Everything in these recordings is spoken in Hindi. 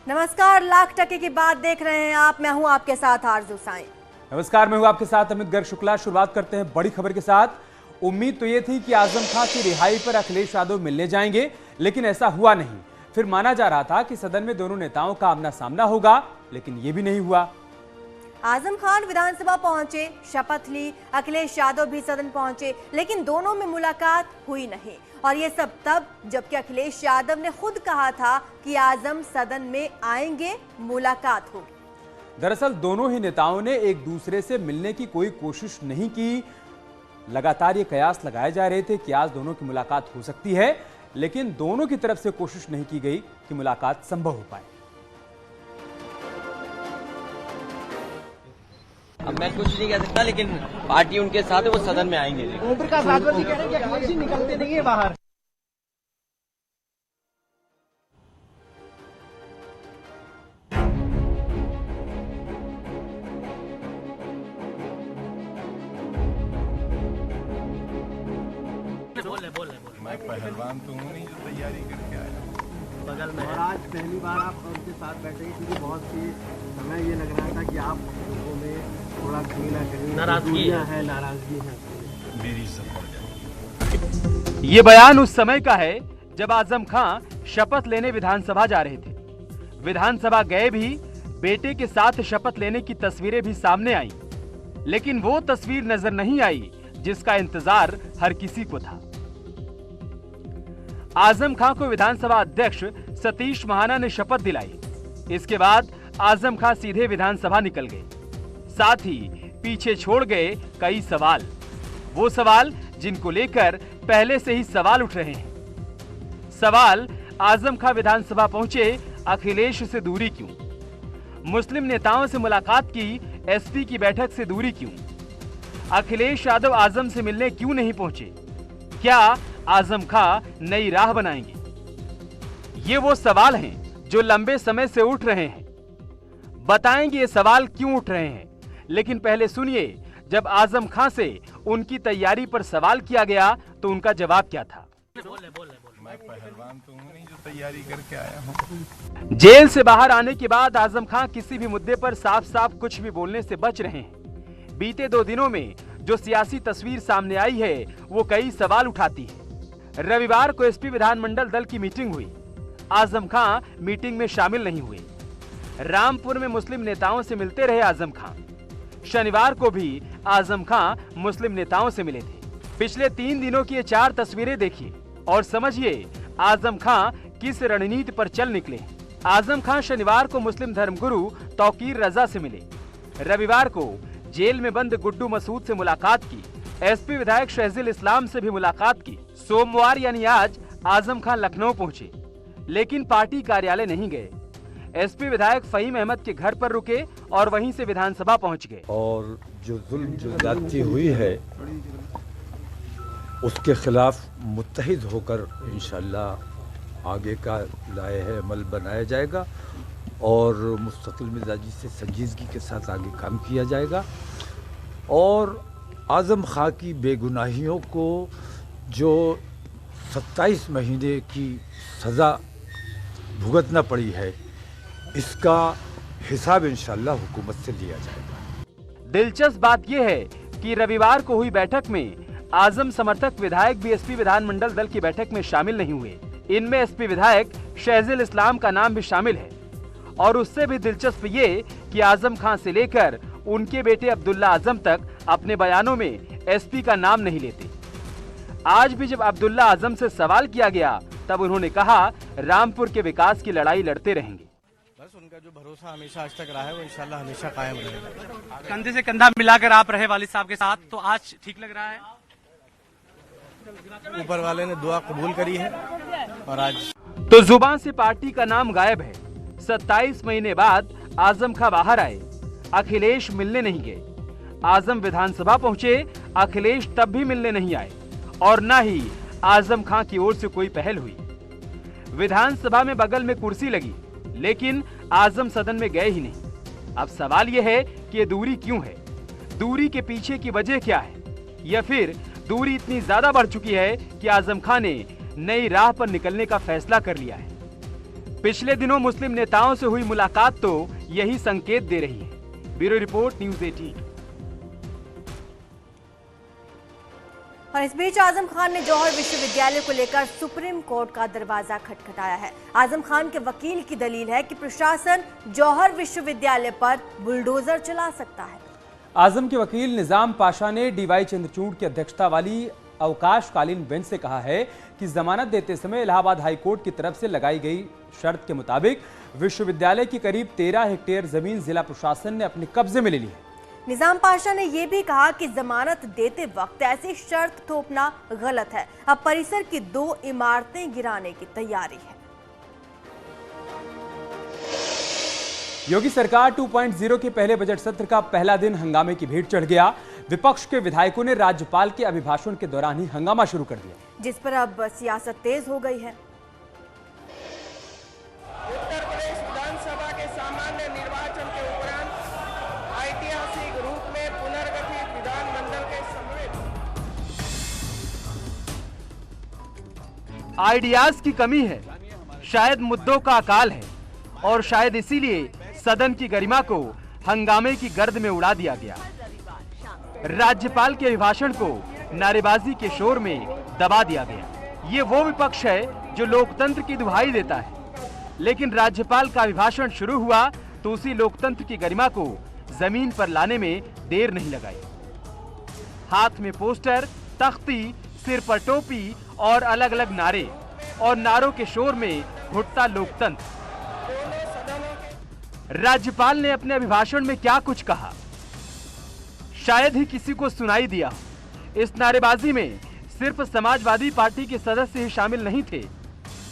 नमस्कार, लाख टके की बात देख रहे हैं आप। मैं हूं आपके साथ आरजू साईं। नमस्कार, मैं हूं आपके साथ अमित गर्ग शुक्ला। शुरुआत करते हैं बड़ी खबर के साथ। उम्मीद तो ये थी कि आजम खां की रिहाई पर अखिलेश यादव मिलने जाएंगे, लेकिन ऐसा हुआ नहीं। फिर माना जा रहा था कि सदन में दोनों नेताओं का आमना सामना होगा, लेकिन ये भी नहीं हुआ। आजम खान विधानसभा पहुंचे, शपथ ली, अखिलेश यादव भी सदन पहुंचे, लेकिन दोनों में मुलाकात हुई नहीं। और ये सब तब जबकि अखिलेश यादव ने खुद कहा था कि आजम सदन में आएंगे, मुलाकात होगी। दरअसल दोनों ही नेताओं ने एक दूसरे से मिलने की कोई कोशिश नहीं की। लगातार ये कयास लगाए जा रहे थे कि आज दोनों की मुलाकात हो सकती है, लेकिन दोनों की तरफ से कोशिश नहीं की गई कि मुलाकात संभव हो पाए। अब मैं कुछ नहीं कह सकता, लेकिन पार्टी उनके साथ है, वो सदन में आएंगे। ओम प्रकाश राजभर जी कह रहे हैं कि अखिलेश जी निकलते नहीं है बाहर। मैं पहलवान तो हूँ नहीं जो तैयारी करके आया बगल में। और आज पहली बार आप उनके साथ बैठे, क्योंकि बहुत सी समय ये लग रहा था कि आप लोगों में थोड़ा कहीं ना कहीं नाराजगी है। मेरी सब ये बयान उस समय का है जब आजम खां शपथ लेने विधानसभा जा रहे थे। विधानसभा गए भी, बेटे के साथ शपथ लेने की तस्वीरें भी सामने आई, लेकिन वो तस्वीर नजर नहीं आई जिसका इंतजार हर किसी को था। आजम खां को विधानसभा अध्यक्ष सतीश महाना ने शपथ दिलाई। इसके बाद आजम खां सीधे विधानसभा निकल गए, साथ ही पीछे छोड़ गए कई सवाल, वो सवाल जिनको लेकर पहले से ही सवाल उठ रहे हैं। सवाल, आजम खां विधानसभा पहुंचे, अखिलेश से दूरी क्यों? मुस्लिम नेताओं से मुलाकात की, एसपी की बैठक से दूरी क्यों? अखिलेश यादव आजम से मिलने क्यों नहीं पहुंचे? क्या आजम खां नई राह बनाएंगे? ये वो सवाल हैं जो लंबे समय से उठ रहे हैं। बताएंगे ये सवाल क्यों उठ रहे हैं, लेकिन पहले सुनिए जब आजम खां से उनकी तैयारी पर सवाल किया गया तो उनका जवाब क्या था। मैं पहलवान तो हूँ नहीं जो तैयारी करके आया हूँ। जेल से बाहर आने के बाद आजम खां किसी भी मुद्दे पर साफ साफ कुछ भी बोलने से बच रहे हैं। बीते 2 दिनों में जो सियासी तस्वीर सामने आई है वो कई सवाल उठाती है। रविवार को एसपी विधानमंडल दल की मीटिंग हुई, आजम खां मीटिंग में शामिल नहीं हुए। रामपुर में मुस्लिम नेताओं से मिलते रहे आजम खां। शनिवार को भी आजम खां मुस्लिम नेताओं से मिले थे। पिछले 3 दिनों की ये 4 तस्वीरें देखिए और समझिए आजम खां किस रणनीति पर चल निकले। आजम खां शनिवार को मुस्लिम धर्मगुरु तौकीर रजा से मिले। रविवार को जेल में बंद गुड्डू मसूद से मुलाकात की। एसपी विधायक शहजील इस्लाम से भी मुलाकात की। सोमवार यानी आज आजम खां लखनऊ पहुंचे, लेकिन पार्टी कार्यालय नहीं गए। एसपी विधायक फहीम अहमद के घर पर रुके और वहीं से विधानसभा पहुंच गए। और जो जुल्म जो ज्यादती हुई है उसके खिलाफ मुत्तहिद होकर इंशाअल्लाह आगे का लाए है अमल बनाया जाएगा और मुस्तकिल मिजाजी से संजीदगी के साथ आगे काम किया जाएगा। और आजम खां की बेगुनाहियों को जो 27 महीने की सज़ा भुगतना पड़ी है, इसका हिसाब इंशाअल्लाह हुकूमत से लिया जाएगा। दिलचस्प बात यह है कि रविवार को हुई बैठक में आजम समर्थक विधायक भी एसपी विधानमंडल दल की बैठक में शामिल नहीं हुए। इनमें एसपी विधायक शहजील इस्लाम का नाम भी शामिल है। और उससे भी दिलचस्प ये कि आजम खां से लेकर उनके बेटे अब्दुल्ला आजम तक अपने बयानों में एसपी का नाम नहीं लेते। आज भी जब अब्दुल्ला आजम से सवाल किया गया तब उन्होंने कहा रामपुर के विकास की लड़ाई लड़ते रहेंगे। बस उनका जो भरोसा हमेशा आज तक रहा है वो इंशाल्लाह हमेशा कायम रहेगा। कंधे से कंधा मिलाकर आप रहे वालिद साहब के साथ, तो आज ठीक लग रहा है? ऊपर वाले ने दुआ कबूल करी है और आज तो जुबान से पार्टी का नाम गायब है। 27 महीने बाद आजम खां बाहर आए, अखिलेश मिलने नहीं गए। आजम विधानसभा पहुंचे, अखिलेश तब भी मिलने नहीं आए और न ही आजम खां की ओर से कोई पहल हुई। विधानसभा में बगल में कुर्सी लगी, लेकिन आजम सदन में गए ही नहीं। अब सवाल यह है कि ये दूरी क्यों है? दूरी के पीछे की वजह क्या है? या फिर दूरी इतनी ज्यादा बढ़ चुकी है कि आजम खां ने नई राह पर निकलने का फैसला कर लिया है? पिछले दिनों मुस्लिम नेताओं से हुई मुलाकात तो यही संकेत दे रही है। Bureau report, news 18। और इस बीच आजम खान ने जौहर विश्वविद्यालय को लेकर सुप्रीम कोर्ट का दरवाजा खटखटाया है। आजम खान के वकील की दलील है कि प्रशासन जौहर विश्वविद्यालय पर बुलडोजर चला सकता है। आजम के वकील निजाम पाशा ने डीवाई चंद्रचूड़ की अध्यक्षता वाली अवकाशकालीन बेंच से कहा है कि जमानत देते समय इलाहाबाद हाईकोर्ट की तरफ से लगाई गई शर्त के मुताबिक विश्वविद्यालय की करीब 13 हेक्टेयर जमीन जिला प्रशासन ने अपने कब्जे में ले ली है। निजाम पाशा ने यह भी कहा कि जमानत देते वक्त ऐसी शर्त थोपना गलत है। अब परिसर की 2 इमारतें गिराने की तैयारी है। योगी सरकार 2.0 के पहले बजट सत्र का पहला दिन हंगामे की भीड़ चढ़ गया। विपक्ष के विधायकों ने राज्यपाल के अभिभाषण के दौरान ही हंगामा शुरू कर दिया, जिस पर अब सियासत तेज हो गई है। उत्तर प्रदेश विधानसभा के सामान्य निर्वाचन के उपरांत ऐतिहासिक रूप में पुनर्गठित विधानमंडल के समवेत आइडियाज की कमी है, शायद मुद्दों का अकाल है और शायद इसीलिए सदन की गरिमा को हंगामे की गर्द में उड़ा दिया गया। राज्यपाल के अभिभाषण को नारेबाजी के शोर में दबा दिया गया। ये वो विपक्ष है जो लोकतंत्र की दुहाई देता है, लेकिन राज्यपाल का अभिभाषण शुरू हुआ तो उसी लोकतंत्र की गरिमा को जमीन पर लाने में देर नहीं लगाई। हाथ में पोस्टर, तख्ती, सिर पर टोपी और अलग अलग नारे, और नारों के शोर में घुटता लोकतंत्र। राज्यपाल ने अपने अभिभाषण में क्या कुछ कहा, शायद ही किसी को सुनाई दिया। इस नारेबाजी में सिर्फ समाजवादी पार्टी के सदस्य ही शामिल नहीं थे,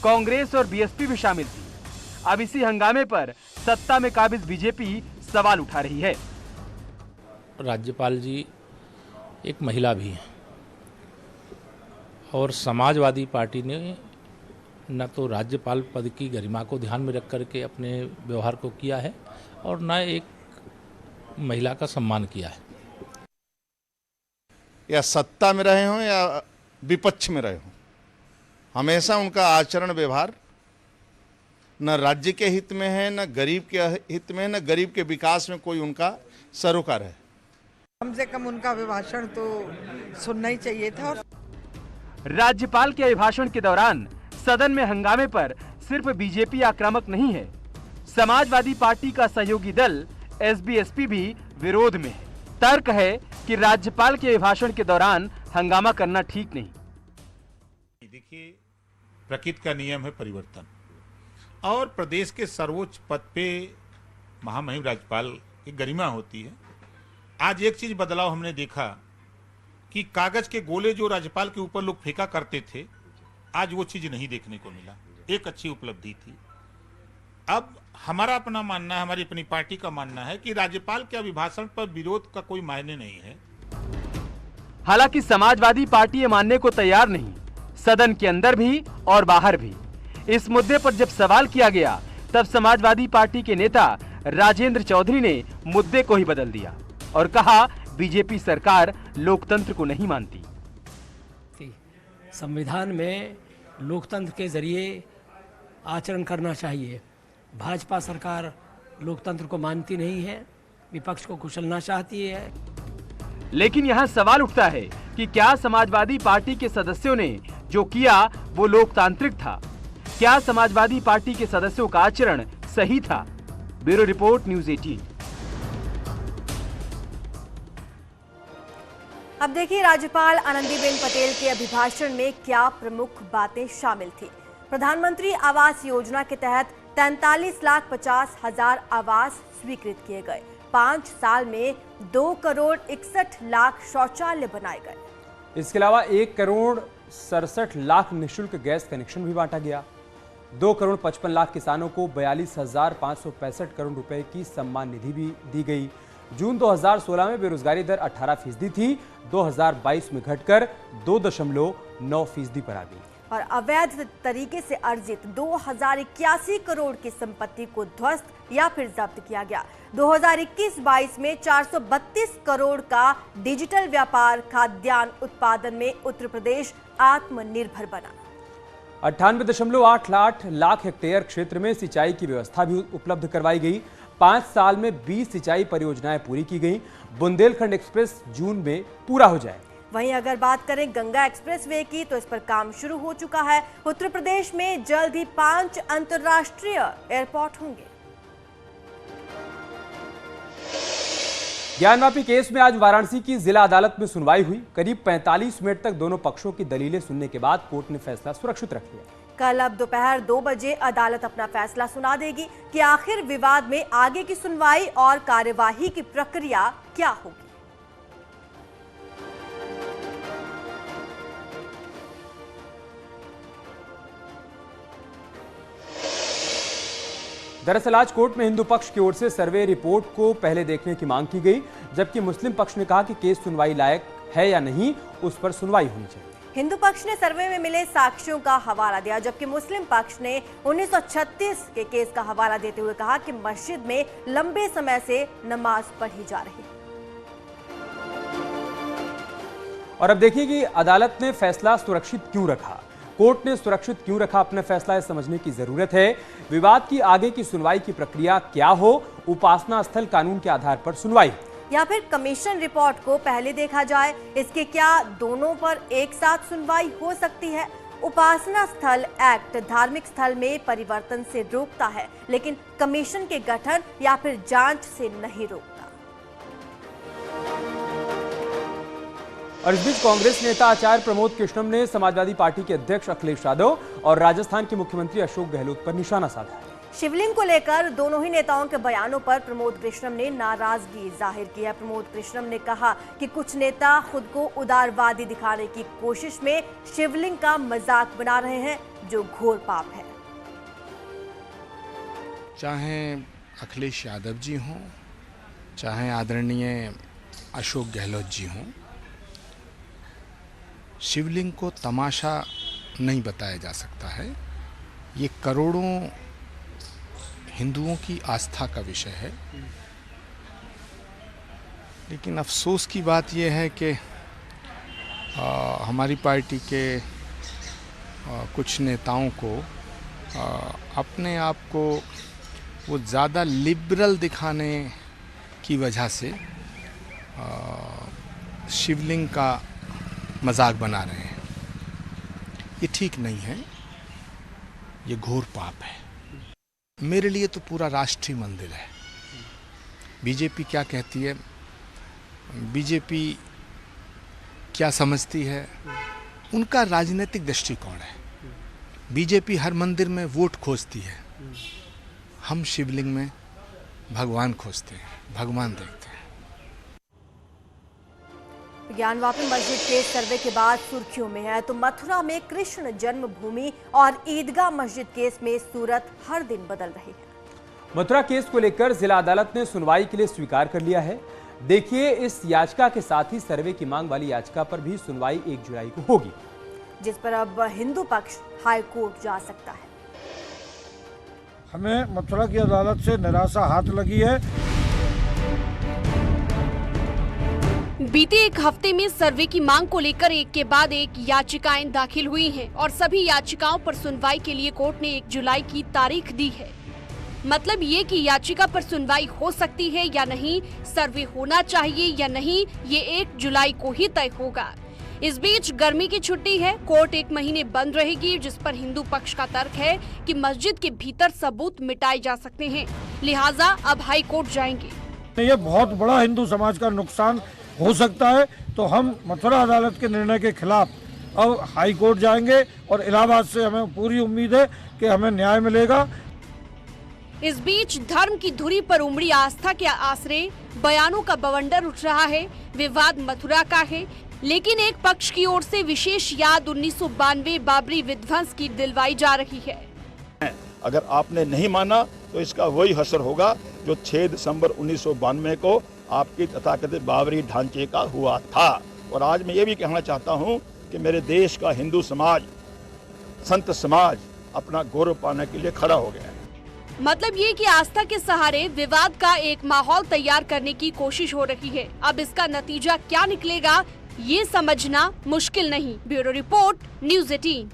कांग्रेस और बीएसपी भी शामिल थी। अब इसी हंगामे पर सत्ता में काबिज बीजेपी सवाल उठा रही है। राज्यपाल जी एक महिला भी हैं और समाजवादी पार्टी ने न तो राज्यपाल पद की गरिमा को ध्यान में रख करके अपने व्यवहार को किया है और न एक महिला का सम्मान किया है। या सत्ता में रहे हों या विपक्ष में रहे हों, हमेशा उनका आचरण व्यवहार न राज्य के हित में है, न गरीब के हित में है, न गरीब के विकास में कोई उनका सरोकार है। कम से कम उनका अभिभाषण तो सुनना ही चाहिए था। राज्यपाल के अभिभाषण के दौरान सदन में हंगामे पर सिर्फ बीजेपी आक्रामक नहीं है, समाजवादी पार्टी का सहयोगी दल एसबीएसपी भी विरोध में है। तर्क है कि राज्यपाल के अभिभाषण के दौरान हंगामा करना ठीक नहीं। देखिए, प्रकृति का नियम है परिवर्तन, और प्रदेश के सर्वोच्च पद पे महामहिम राज्यपाल की गरिमा होती है। आज एक चीज बदलाव हमने देखा कि कागज के गोले जो राज्यपाल के ऊपर लोग फेंका करते थे, आज वो चीज नहीं देखने को मिला। एक अच्छी उपलब्धि थी। अब हमारा अपना मानना है, हमारी अपनी पार्टी का मानना है कि राज्यपाल के अभिभाषण पर विरोध का कोई मायने नहीं है। हालांकि समाजवादी पार्टी ये मानने को तैयार नहीं, सदन के अंदर भी और बाहर भी। इस मुद्दे पर जब सवाल किया गया तब समाजवादी पार्टी के नेता राजेंद्र चौधरी ने मुद्दे को ही बदल दिया और कहा, बीजेपी सरकार लोकतंत्र को नहीं मानती। संविधान में लोकतंत्र के जरिए आचरण करना चाहिए। भाजपा सरकार लोकतंत्र को मानती नहीं है, विपक्ष को कुचलना चाहती है। लेकिन यहाँ सवाल उठता है कि क्या समाजवादी पार्टी के सदस्यों ने जो किया वो लोकतांत्रिक था? क्या समाजवादी पार्टी के सदस्यों का आचरण सही था? Bureau report, news 18। अब देखिए राज्यपाल आनंदीबेन पटेल के अभिभाषण में क्या प्रमुख बातें शामिल थी। प्रधानमंत्री आवास योजना के तहत 43,50,000 आवास स्वीकृत किए गए। 5 साल में 2,61,00,000 शौचालय बनाए गए। इसके अलावा 1,67,00,000 निःशुल्क गैस कनेक्शन भी बांटा गया। 2,55,00,000 किसानों को 42,565 करोड़ रुपए की सम्मान निधि भी दी गई। जून 2016 में बेरोजगारी दर 18% थी, 2022 में घटकर 2.9% पर आ गई। और अवैध तरीके से अर्जित 2,081 करोड़ की संपत्ति को ध्वस्त या फिर जब्त किया गया। 2021-22 में 432 करोड़ का डिजिटल व्यापार, खाद्यान्न उत्पादन में उत्तर प्रदेश आत्मनिर्भर बना। 98.88 लाख हेक्टेयर क्षेत्र में सिंचाई की व्यवस्था भी उपलब्ध करवाई गई। 5 साल में 20 सिंचाई परियोजनाएं पूरी की गई। बुंदेलखंड एक्सप्रेस जून में पूरा हो जाए। वहीं अगर बात करें गंगा एक्सप्रेसवे की तो इस पर काम शुरू हो चुका है। उत्तर प्रदेश में जल्द ही 5 अंतर्राष्ट्रीय एयरपोर्ट होंगे। ज्ञानवापी केस में आज वाराणसी की जिला अदालत में सुनवाई हुई। करीब 45 मिनट तक दोनों पक्षों की दलीलें सुनने के बाद कोर्ट ने फैसला सुरक्षित रख लिया। कल अब दोपहर 2 बजे अदालत अपना फैसला सुना देगी कि आखिर विवाद में आगे की सुनवाई और कार्यवाही की प्रक्रिया क्या होगी। दरअसल आज कोर्ट में हिंदू पक्ष की ओर से सर्वे रिपोर्ट को पहले देखने की मांग की गई, जबकि मुस्लिम पक्ष ने कहा कि केस सुनवाई लायक है या नहीं, उस पर सुनवाई होनी चाहिए। हिंदू पक्ष ने सर्वे में मिले साक्ष्यों का हवाला दिया, जबकि मुस्लिम पक्ष ने 1936 के केस का हवाला देते हुए कहा कि मस्जिद में लंबे समय से नमाज पढ़ी जा रही है। और अब देखिए कि अदालत ने फैसला सुरक्षित क्यों रखा। कोर्ट ने सुरक्षित क्यों रखा, अपना फैसला यह समझने की जरूरत है। विवाद की आगे की सुनवाई की प्रक्रिया क्या हो, उपासना स्थल कानून के आधार पर सुनवाई या फिर कमीशन रिपोर्ट को पहले देखा जाए, इसके क्या दोनों पर एक साथ सुनवाई हो सकती है। उपासना स्थल एक्ट धार्मिक स्थल में परिवर्तन से रोकता है, लेकिन कमीशन के गठन या फिर जांच से नहीं रोकता। और इस बीच कांग्रेस नेता आचार्य प्रमोद कृष्णम ने समाजवादी पार्टी के अध्यक्ष अखिलेश यादव और राजस्थान के मुख्यमंत्री अशोक गहलोत पर निशाना साधा है। शिवलिंग को लेकर दोनों ही नेताओं के बयानों पर प्रमोद कृष्णम ने नाराजगी जाहिर की है। प्रमोद कृष्णम ने कहा कि कुछ नेता खुद को उदारवादी दिखाने की कोशिश में शिवलिंग का मजाक बना रहे हैं, जो घोर पाप है। चाहे अखिलेश यादव जी हों, चाहे आदरणीय अशोक गहलोत जी हों, शिवलिंग को तमाशा नहीं बताया जा सकता है। ये करोड़ों हिंदुओं की आस्था का विषय है। लेकिन अफसोस की बात यह है कि हमारी पार्टी के कुछ नेताओं को अपने आप को वो ज़्यादा लिबरल दिखाने की वजह से शिवलिंग का मजाक बना रहे हैं। ये ठीक नहीं है, ये घोर पाप है। मेरे लिए तो पूरा राष्ट्रीय मंदिर है। बीजेपी क्या कहती है, बीजेपी क्या समझती है, उनका राजनीतिक दृष्टिकोण है। बीजेपी हर मंदिर में वोट खोजती है, हम शिवलिंग में भगवान खोजते हैं, भगवान देखते हैं। ज्ञानवापी मस्जिद के सर्वे के बाद सुर्खियों में है तो मथुरा में कृष्ण जन्मभूमि और ईदगाह मस्जिद केस में सूरत हर दिन बदल रही है। मथुरा केस को लेकर जिला अदालत ने सुनवाई के लिए स्वीकार कर लिया है। देखिए, इस याचिका के साथ ही सर्वे की मांग वाली याचिका पर भी सुनवाई 1 जुलाई को होगी, जिस पर अब हिंदू पक्ष हाई कोर्ट जा सकता है। हमें मथुरा की अदालत से निराशा हाथ लगी है। बीते एक हफ्ते में सर्वे की मांग को लेकर एक के बाद एक याचिकाएं दाखिल हुई हैं और सभी याचिकाओं पर सुनवाई के लिए कोर्ट ने 1 जुलाई की तारीख दी है। मतलब ये कि याचिका पर सुनवाई हो सकती है या नहीं, सर्वे होना चाहिए या नहीं, ये 1 जुलाई को ही तय होगा। इस बीच गर्मी की छुट्टी है, कोर्ट 1 महीने बंद रहेगी, जिस पर हिंदू पक्ष का तर्क है कि मस्जिद के भीतर सबूत मिटाए जा सकते हैं, लिहाजा अब हाई कोर्ट जाएंगे। ये बहुत बड़ा हिंदू समाज का नुकसान हो सकता है, तो हम मथुरा अदालत के निर्णय के खिलाफ अब हाई कोर्ट जाएंगे और इलाहाबाद से हमें पूरी उम्मीद है कि हमें न्याय मिलेगा। इस बीच धर्म की धुरी पर उमड़ी आस्था के आसरे बयानों का बवंडर उठ रहा है। विवाद मथुरा का है, लेकिन एक पक्ष की ओर से विशेष याद 1992 बाबरी विध्वंस की दिलवाई जा रही है। अगर आपने नहीं माना तो इसका वही असर होगा जो 6 दिसंबर 1992 को आपकी तथाकथित बाबरी ढांचे का हुआ था। और आज मैं ये भी कहना चाहता हूँ कि मेरे देश का हिंदू समाज, संत समाज अपना गौरव पाने के लिए खड़ा हो गया है। मतलब ये कि आस्था के सहारे विवाद का एक माहौल तैयार करने की कोशिश हो रही है। अब इसका नतीजा क्या निकलेगा, ये समझना मुश्किल नहीं। Bureau report, news 18।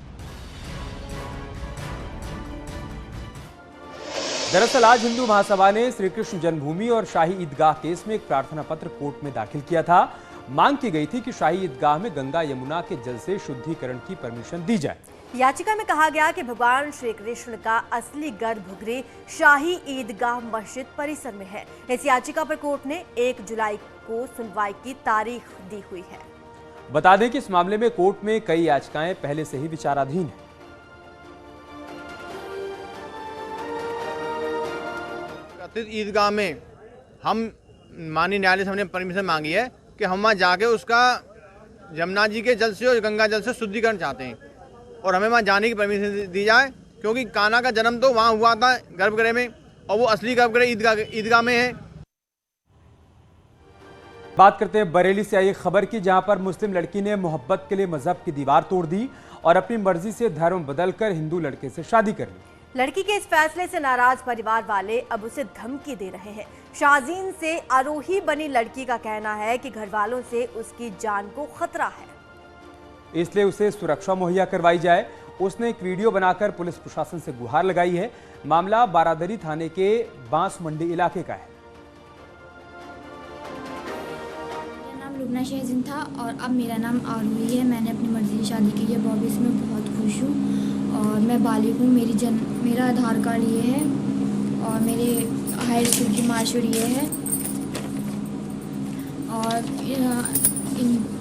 दरअसल आज हिंदू महासभा ने श्री कृष्ण जन्मभूमि और शाही ईदगाह केस में एक प्रार्थना पत्र कोर्ट में दाखिल किया था। मांग की गई थी कि शाही ईदगाह में गंगा यमुना के जल से शुद्धिकरण की परमिशन दी जाए। याचिका में कहा गया कि भगवान श्री कृष्ण का असली गर्भगृह शाही ईदगाह मस्जिद परिसर में है। इस याचिका पर कोर्ट ने 1 जुलाई को सुनवाई की तारीख दी हुई है। बता दें कि इस मामले में कोर्ट में कई याचिकाएं पहले से ही विचाराधीन हैं। ईदगाह में हम माननीय न्यायालय से हमने परमिशन मांगी है कि हम वहाँ जाके उसका यमुना जी के जल से और गंगा जल से शुद्धिकरण चाहते हैं और हमें वहाँ जाने की परमिशन दी जाए, क्योंकि कान्हा का जन्म तो वहाँ हुआ था गर्भगृह में और वो असली गर्भगृह ईदगाह में है। बात करते हैं बरेली से आई खबर की, जहां पर मुस्लिम लड़की ने मोहब्बत के लिए मजहब की दीवार तोड़ दी और अपनी मर्जी से धर्म बदलकर हिंदू लड़के से शादी कर ली। लड़की के इस फैसले से नाराज परिवार वाले अब उसे धमकी दे रहे हैं। शाहजीन से आरोही बनी लड़की का कहना है कि घर वालों से उसकी जान को खतरा है, इसलिए उसे सुरक्षा मुहैया करवाई जाए। उसने एक वीडियो बनाकर पुलिस प्रशासन से गुहार लगाई है। मामला बारादरी थाने के बांस मंडी इलाके का है। मेरा नाम लुबना शाहजीन था और अब मेरा नाम आरोही है। मैंने अपनी मर्जी से शादी की है। बॉबी से मैं बहुत खुश हूँ और मैं बालिग हूँ। मेरा आधार कार्ड ये है और मेरे हाई स्कूल की मार्कशीट ये है और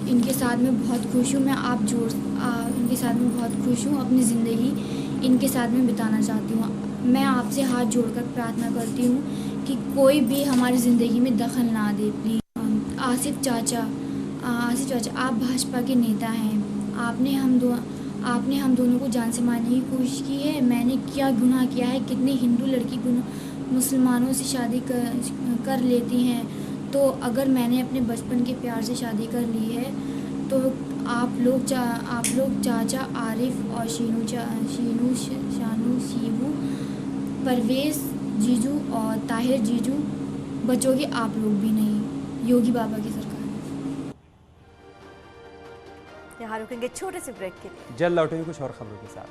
इनके साथ मैं बहुत खुश हूँ। मैं इनके साथ में बहुत खुश हूँ। अपनी ज़िंदगी इनके साथ में बिताना चाहती हूँ। मैं आपसे हाथ जोड़कर प्रार्थना करती हूँ कि कोई भी हमारी ज़िंदगी में दखल ना दे प्लीज़। आसिफ चाचा आप भाजपा के नेता हैं। आपने हम दोनों को जान से मारने की कोशिश की है। मैंने क्या गुनाह किया है? कितने हिंदू लड़की मुसलमानों से शादी कर लेती हैं, तो अगर मैंने अपने बचपन के प्यार से शादी कर ली है तो आप लोग चाचा आरिफ और शानू शिबू परवेज़ जीजू और ताहिर जीजू बचोगे आप लोग भी नहीं, योगी बाबा की सरकार। यहाँ रुकेंगे छोटे से ब्रेक के लिए, जल्द लौटेंगे कुछ और खबरों के साथ।